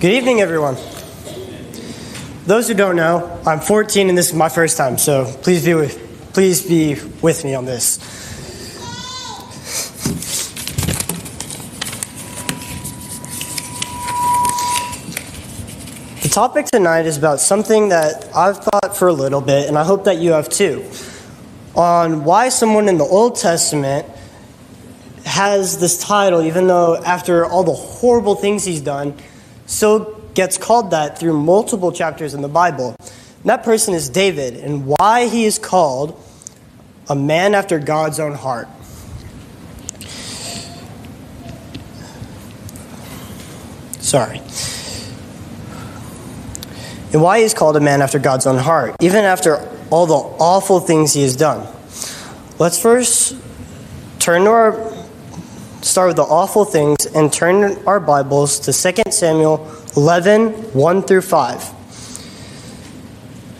Good evening, everyone. Those who don't know, I'm 14 and this is my first time, so please be with me on this. The topic tonight is about something that I've thought for a little bit, and I hope that you have too, on why someone in the Old Testament has this title, even though after all the horrible things he's done, still gets called that through multiple chapters in the Bible. And that person is David, and why he is called a man after God's own heart. And why he's called a man after God's own heart, even after all the awful things he has done. Let's first start with the awful things and turn our Bibles to 2 Samuel 11, 1 through 5.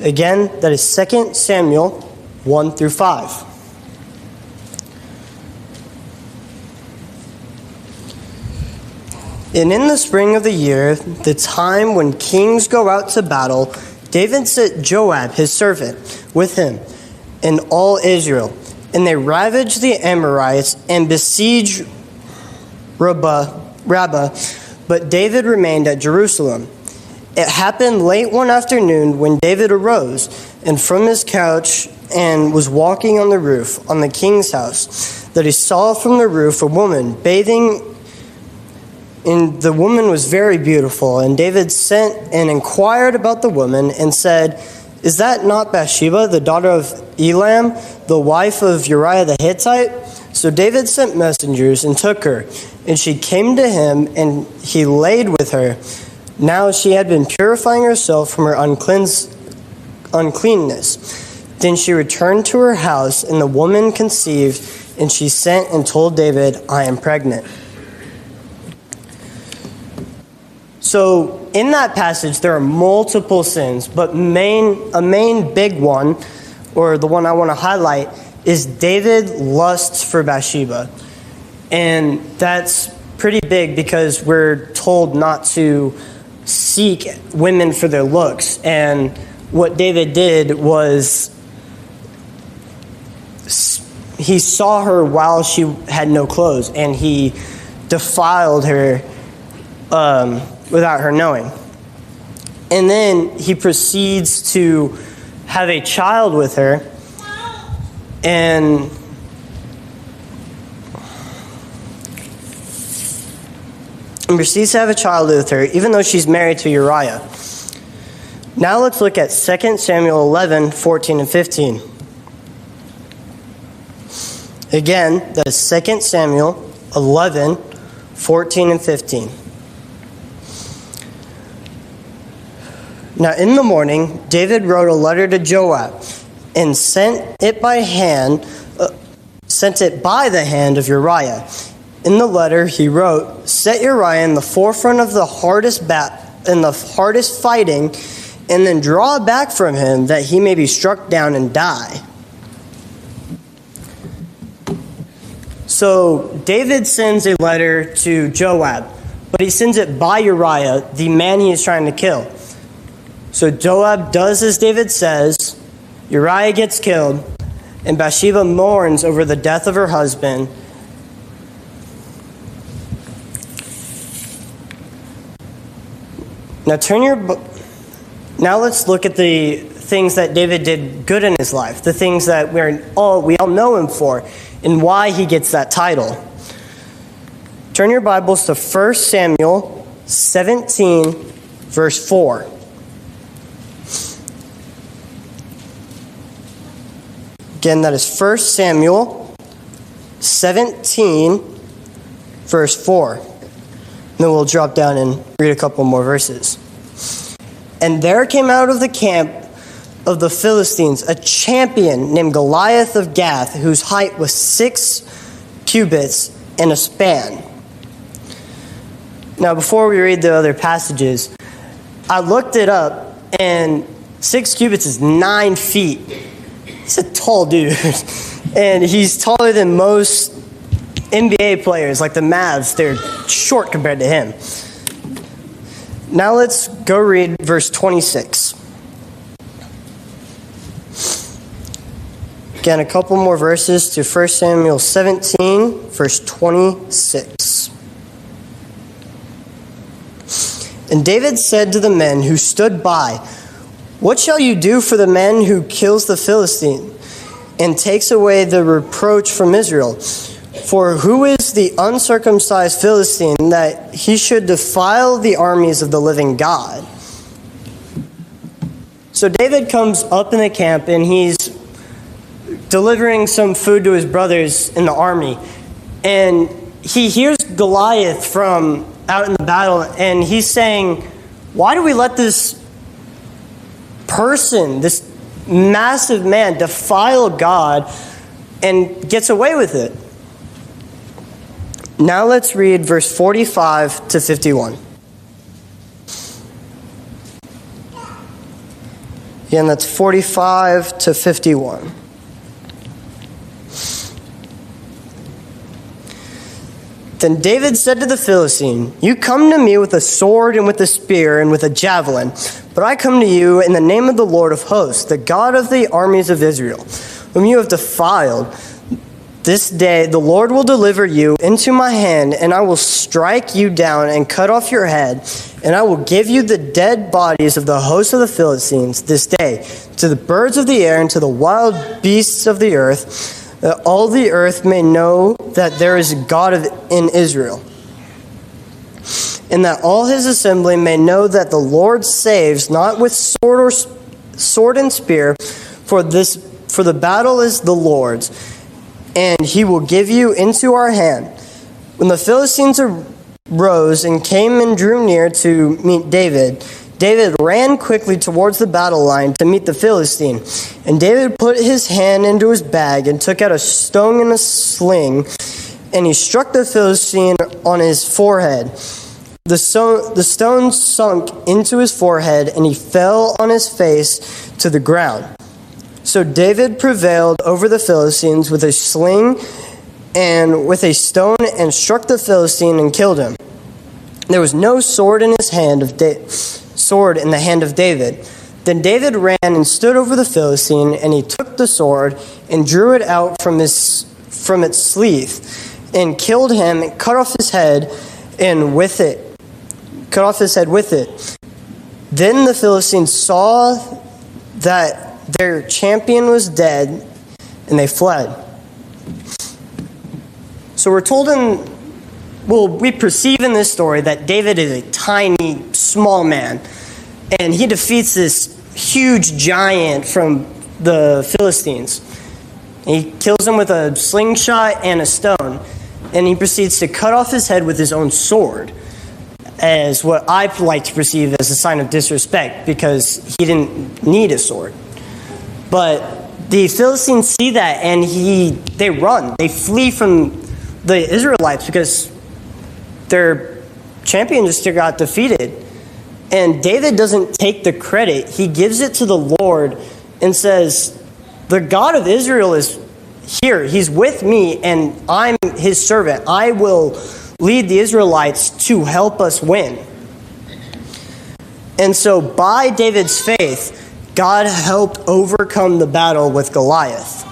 Again, that is 2 Samuel 1 through 5. And in the spring of the year, the time when kings go out to battle, David sent Joab, his servant, with him and all Israel. And they ravaged the Amorites and besieged Rabbah, but David remained at Jerusalem. It happened late one afternoon when David arose and from his couch and was walking on the roof on the king's house, that he saw from the roof a woman bathing, and the woman was very beautiful. And David sent and inquired about the woman and said, "Is that not Bathsheba, the daughter of Elam, the wife of Uriah the Hittite?" So David sent messengers and took her, and she came to him, and he laid with her. Now she had been purifying herself from her uncleanness. Then she returned to her house, and the woman conceived, and she sent and told David, "I am pregnant." So in that passage, there are multiple sins, but a main big one, or the one I want to highlight, is David lusts for Bathsheba. And that's pretty big because we're told not to seek women for their looks. And what David did was he saw her while she had no clothes, and he defiled her without her knowing. And then he proceeds to have a child with her, and proceeds to have a child with her, even though she's married to Uriah. Now let's look at 2 Samuel 11, 14 and 15. Again, that is 2 Samuel 11, 14 and 15. Now in the morning, David wrote a letter to Joab and sent it by the hand of Uriah. In the letter he wrote, "Set Uriah in the forefront of the hardest fighting, and then draw back from him that he may be struck down and die." So David sends a letter to Joab, but he sends it by Uriah, the man he is trying to kill. So Joab does as David says, Uriah gets killed, and Bathsheba mourns over the death of her husband. Now let's look at the things that David did good in his life, the things that we all know him for, and why he gets that title. Turn your Bibles to 1 Samuel 17, verse 4. Again, that is 1 Samuel 17, verse 4. And then we'll drop down and read a couple more verses. "And there came out of the camp of the Philistines a champion named Goliath of Gath, whose height was 6 cubits and a span." Now, before we read the other passages, I looked it up, and 6 cubits is 9 feet. He's a tall dude, and he's taller than most NBA players, like the Mavs. They're short compared to him. Now let's go read verse 26. Again, a couple more verses to 1 Samuel 17, verse 26. And David said to the men who stood by, "What shall you do for the man who kills the Philistine and takes away the reproach from Israel? For who is the uncircumcised Philistine that he should defile the armies of the living God?" So David comes up in the camp and he's delivering some food to his brothers in the army. And he hears Goliath from out in the battle, and he's saying, "Why do we let this person, this massive man, defile God and gets away with it?" Now let's read verse 45 to 51. Again, that's 45 to 51. Then David said to the Philistine, "You come to me with a sword and with a spear and with a javelin, but I come to you in the name of the Lord of hosts, the God of the armies of Israel, whom you have defiled. This day the Lord will deliver you into my hand, and I will strike you down and cut off your head, and I will give you the dead bodies of the hosts of the Philistines this day to the birds of the air and to the wild beasts of the earth, that all the earth may know that there is a God in Israel, and that all his assembly may know that the Lord saves not with sword and spear, for the battle is the Lord's, and he will give you into our hand." When the Philistines arose and came and drew near to meet David, David ran quickly towards the battle line to meet the Philistine. And David put his hand into his bag and took out a stone in a sling, and he struck the Philistine on his forehead. The stone sunk into his forehead, and he fell on his face to the ground. So David prevailed over the Philistines with a sling and with a stone, and struck the Philistine and killed him. There was no sword in the hand of David. Then David ran and stood over the Philistine, and he took the sword and drew it out from its sleeve, and killed him, and cut off his head with it. Then the Philistines saw that their champion was dead, and they fled. So we're told we perceive in this story that David is a tiny, small man, and he defeats this huge giant from the Philistines. He kills him with a slingshot and a stone, and he proceeds to cut off his head with his own sword, as what I like to perceive as a sign of disrespect, because he didn't need a sword. But the Philistines see that, and they run. They flee from the Israelites because their champion just got defeated. And David doesn't take the credit. He gives it to the Lord and says, "The God of Israel is here. He's with me, and I'm his servant. I will lead the Israelites to help us win." And so by David's faith, God helped overcome the battle with Goliath.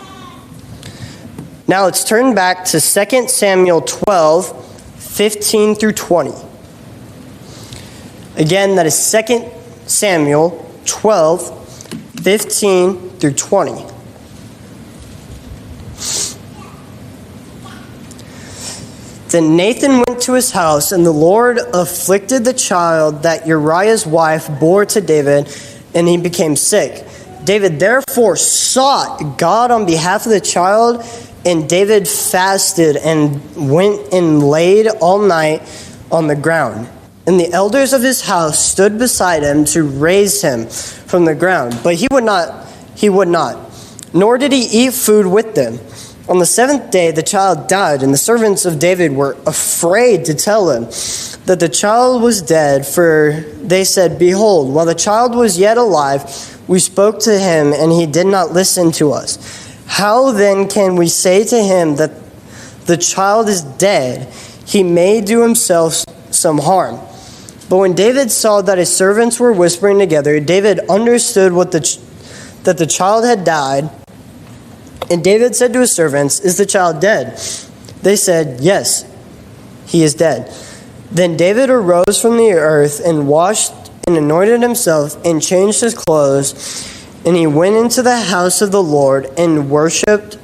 Now let's turn back to 2 Samuel 12, 15 through 20. Again, that is 2 Samuel 12, 15 through 20. Then Nathan went to his house, and the Lord afflicted the child that Uriah's wife bore to David, and he became sick. David therefore sought God on behalf of the child, and David fasted and went and laid all night on the ground. And the elders of his house stood beside him to raise him from the ground. But he would not, nor did he eat food with them. On the seventh day the child died, and the servants of David were afraid to tell him that the child was dead, for they said, "Behold, while the child was yet alive, we spoke to him, and he did not listen to us. How then can we say to him that the child is dead? He may do himself some harm." But when David saw that his servants were whispering together, David understood that the child had died. And David said to his servants, "Is the child dead?" They said, "Yes, he is dead." Then David arose from the earth and washed and anointed himself and changed his clothes. And he went into the house of the Lord and worshipped.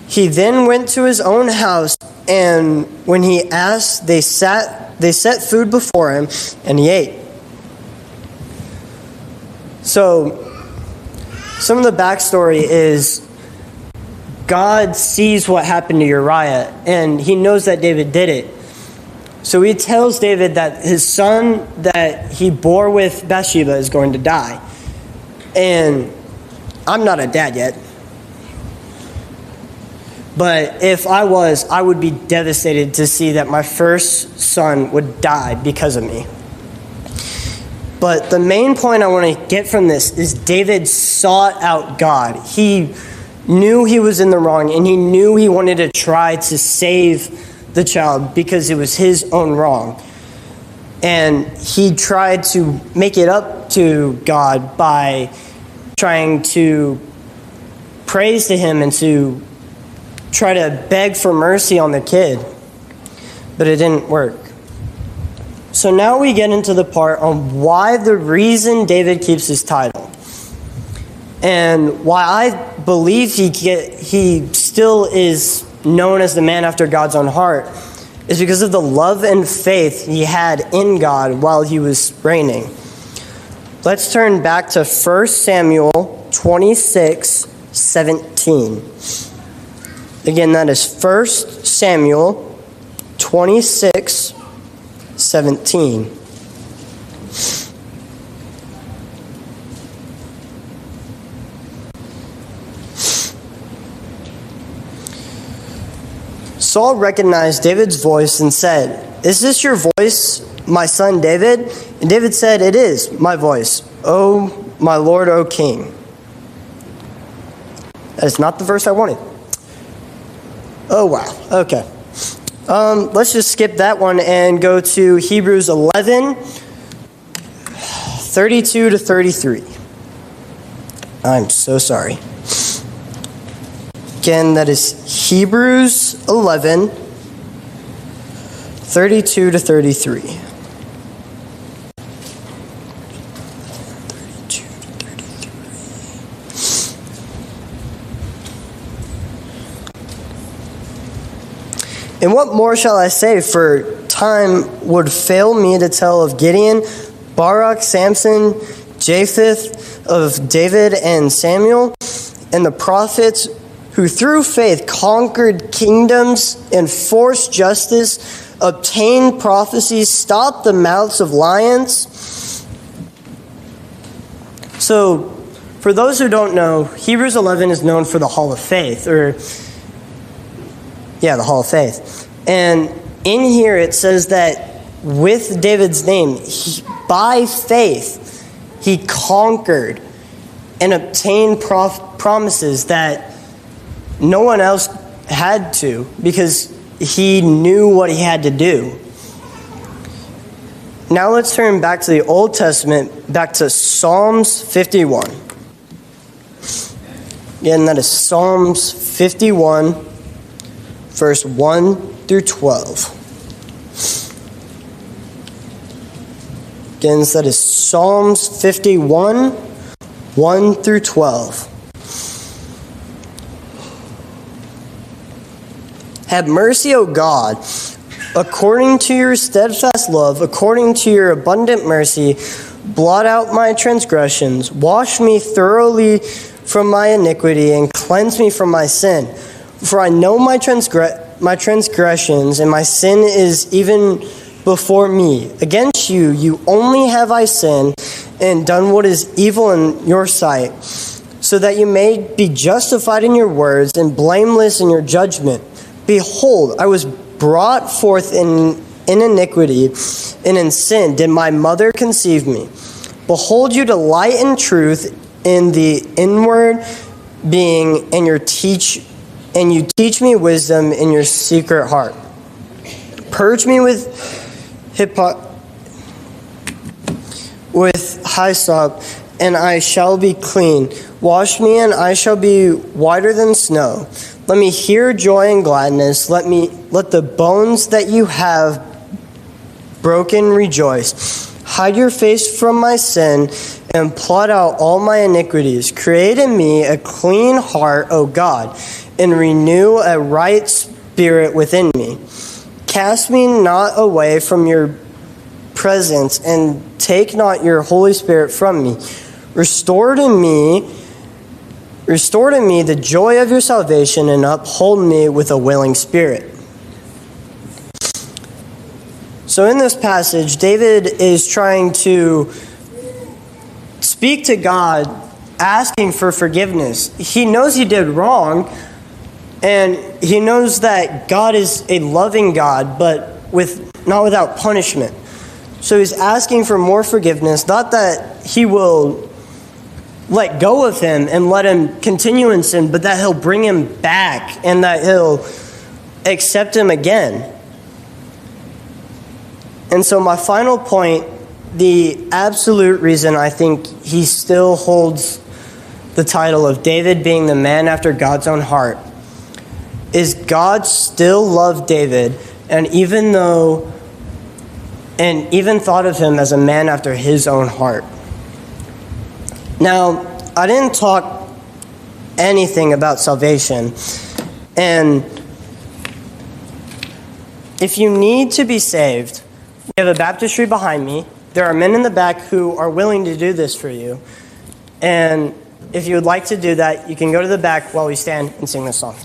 He then went to his own house, and when he asked, they set food before him, and he ate. So, some of the backstory is God sees what happened to Uriah, and he knows that David did it. So he tells David that his son that he bore with Bathsheba is going to die. And I'm not a dad yet. But if I was, I would be devastated to see that my first son would die because of me. But the main point I want to get from this is David sought out God. He knew he was in the wrong, and he knew he wanted to try to save the child because it was his own wrong. And he tried to make it up to God by trying to praise to him and to try to beg for mercy on the kid. But it didn't work. So now we get into the part on why the reason David keeps his title. And why I believe he still is known as the man after God's own heart is because of the love and faith he had in God while he was reigning. Let's turn back to 1 Samuel 26:17. Again, that is 1 Samuel 26:17. Saul recognized David's voice and said, "Is this your voice, my son David?" And David said, "It is my voice, O my Lord, O King." That is not the verse I wanted. Oh, wow. Okay. Let's just skip that one and go to Hebrews 11:32-33. I'm so sorry. Again, that is Hebrews 11:32-33. And what more shall I say? For time would fail me to tell of Gideon, Barak, Samson, Jephthah, of David and Samuel, and the prophets who through faith conquered kingdoms, enforced justice, obtained prophecies, stopped the mouths of lions. So, for those who don't know, Hebrews 11 is known for the Hall of Faith, the Hall of Faith. And in here it says that with David's name, by faith, he conquered and obtained promises that no one else had to, because he knew what he had to do. Now let's turn back to the Old Testament, back to Psalms 51. Again, that is Psalms 51, verse 1-12. Again, that is Psalms 51, 1-12. Have mercy, O God, according to your steadfast love, according to your abundant mercy, blot out my transgressions, wash me thoroughly from my iniquity, and cleanse me from my sin. For I know my transgressions, and my sin is even before me. Against you, you only have I sinned, and done what is evil in your sight, so that you may be justified in your words, and blameless in your judgment. Behold, I was brought forth in iniquity, and in sin did my mother conceive me. Behold, you delight in truth in the inward being, and you teach me wisdom in your secret heart. Purge me with hyssop, and I shall be clean. Wash me, and I shall be whiter than snow. Let me hear joy and gladness. Let the bones that you have broken rejoice. Hide your face from my sin and blot out all my iniquities. Create in me a clean heart, O God, and renew a right spirit within me. Cast me not away from your presence, and take not your Holy Spirit from me. Restore to me the joy of your salvation, and uphold me with a willing spirit. So in this passage, David is trying to speak to God, asking for forgiveness. He knows he did wrong, and he knows that God is a loving God, but not without punishment. So he's asking for more forgiveness, not that he will let go of him and let him continue in sin, but that he'll bring him back and that he'll accept him again. And so my final point, the absolute reason I think he still holds the title of David being the man after God's own heart, is God still loved David, and even thought of him as a man after his own heart. Now, I didn't talk anything about salvation, and if you need to be saved, we have a baptistry behind me. There are men in the back who are willing to do this for you, and if you would like to do that, you can go to the back while we stand and sing this song.